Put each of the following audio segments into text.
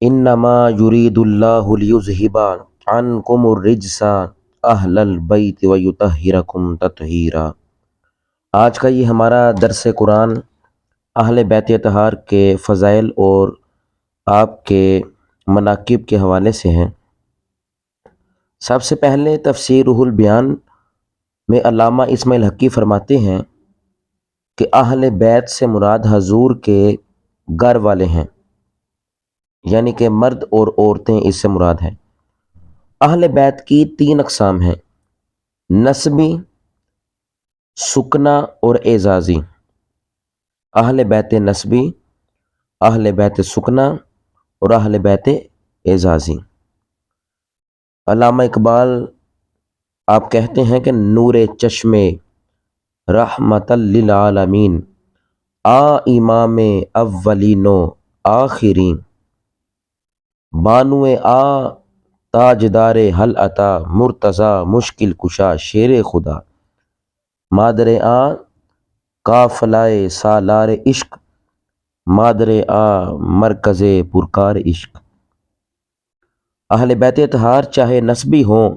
انما یرید اللہ لیذہب عنکم الرجس اہل البیت ویطہرکم تطہیرا۔ آج کا یہ ہمارا درس قرآن اہل بیت اطہار کے فضائل اور آپ کے مناقب کے حوالے سے ہیں۔ سب سے پہلے تفسیر روح البیان میں علامہ اسماعیل حقی فرماتے ہیں کہ اہل بیت سے مراد حضور کے گھر والے ہیں، یعنی کہ مرد اور عورتیں اس سے مراد ہیں۔ اہل بیت کی 3 اقسام ہیں: نسبی، سکنا اور اعزازی۔ اہل بیت نسبی، اہل بیت سکنا اور اہل بیت اعزازی۔ علامہ اقبال آپ کہتے ہیں کہ نور چشم رحمت للعالمین آ امام اولین و آخرین، بانو آ تاجدار حل عطا مرتضی مشکل کشا شیر خدا، مادر آ قافلہ سالار عشق، مادر آ مرکز پرکار عشق۔ اہل بیت اطہار چاہے نسبی ہوں،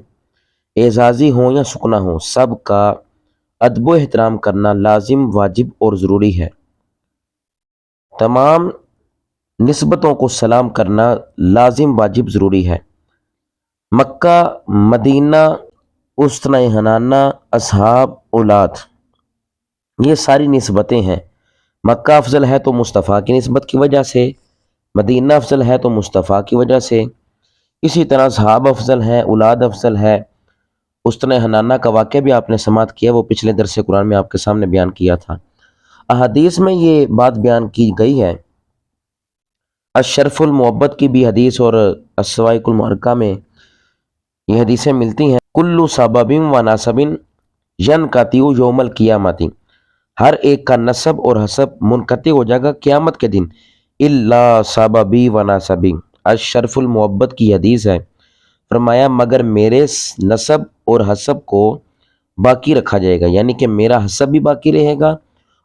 اعزازی ہوں یا سکنا ہوں، سب کا ادب و احترام کرنا لازم، واجب اور ضروری ہے۔ تمام نسبتوں کو سلام کرنا لازم، واجب، ضروری ہے۔ مکہ، مدینہ، استن حنانہ، اصحاب، اولاد، یہ ساری نسبتیں ہیں۔ مکہ افضل ہے تو مصطفیٰ کی نسبت کی وجہ سے، مدینہ افضل ہے تو مصطفیٰ کی وجہ سے، اسی طرح اصحاب افضل ہیں، اولاد افضل ہے۔ استن حنانہ کا واقعہ بھی آپ نے سماعت کیا، وہ پچھلے درس قرآن میں آپ کے سامنے بیان کیا تھا۔ احادیث میں یہ بات بیان کی گئی ہے۔ اشرف المحبت کی بھی حدیث اور السوائق المحرکہ میں یہ حدیثیں ملتی ہیں۔ کل سبب و ناسب ینقطع یوم القیامت، ہر ایک کا نسب اور حسب منقطع ہو جائے گا قیامت کے دن، الا سببی و ناسبی۔ اشرف المحبت کی حدیث ہے، فرمایا مگر میرے نسب اور حسب کو باقی رکھا جائے گا، یعنی کہ میرا حسب بھی باقی رہے گا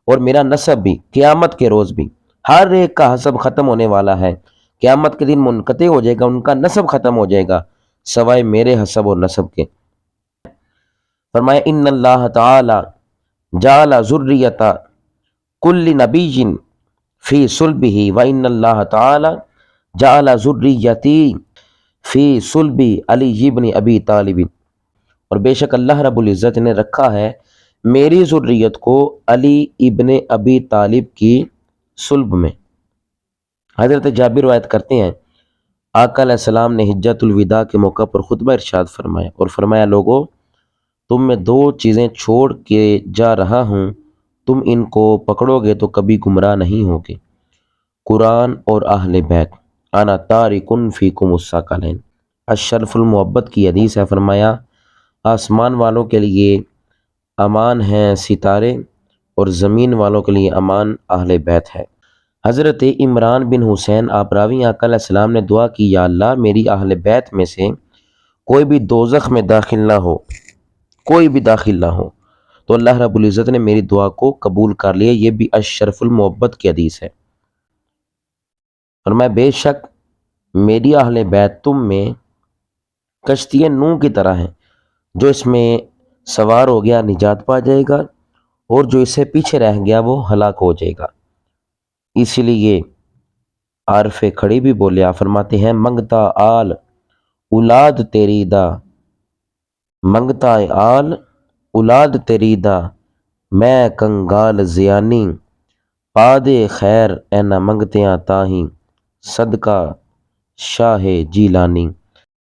اور میرا نسب بھی، قیامت کے روز بھی۔ ہر ایک کا حسب ختم ہونے والا ہے، قیامت کے دن منقطع ہو جائے گا، ان کا نسب ختم ہو جائے گا سوائے میرے حسب اور نسب کے۔ فرمایا ان اللہ تعالی جعل ذریۃ کل نبی فی صلبہ و ان اللہ تعالی جعل ذریتی فی صلب علی ابن ابی طالب، اور بے شک اللہ رب العزت نے رکھا ہے میری ذریت کو علی ابن ابی طالب کی صلب میں۔ حضرت جابر روایت کرتے ہیں آقا علیہ السلام نے حجۃ الوداع کے موقع پر خطبہ ارشاد فرمایا اور فرمایا لوگو، تم میں 2 چیزیں چھوڑ کے جا رہا ہوں، تم ان کو پکڑو گے تو کبھی گمراہ نہیں ہوگے، قرآن اور اہل بیت، انا تارکن فیکم الثقلین۔ اشرف المحبت کی حدیث ہے، فرمایا آسمان والوں کے لیے امان ہیں ستارے اور زمین والوں کے لیے امان اہل بیت ہے۔ حضرت عمران بن حسین آپ راوی آقا علیہ السلام نے دعا کی یا اللہ میری اہل بیت میں سے کوئی بھی دوزخ میں داخل نہ ہو، کوئی بھی داخل نہ ہو، تو اللہ رب العزت نے میری دعا کو قبول کر لیا۔ یہ بھی اشرف المحبت کی حدیث ہے۔ اور میں بے شک میری اہل بیت تم میں کشتی نوح کی طرح ہیں، جو اس میں سوار ہو گیا نجات پا جائے گا اور جو اس سے پیچھے رہ گیا وہ ہلاک ہو جائے گا۔ اسی لیے عارف کھڑی بھی بولے، فرماتے ہیں منگتا آل اولاد تیری دا، منگتا آل اولاد تیری دا، میں کنگال زیانی، پادے خیر اے نہ منگتیاں تاہیں، صدقہ شاہ جیلانی۔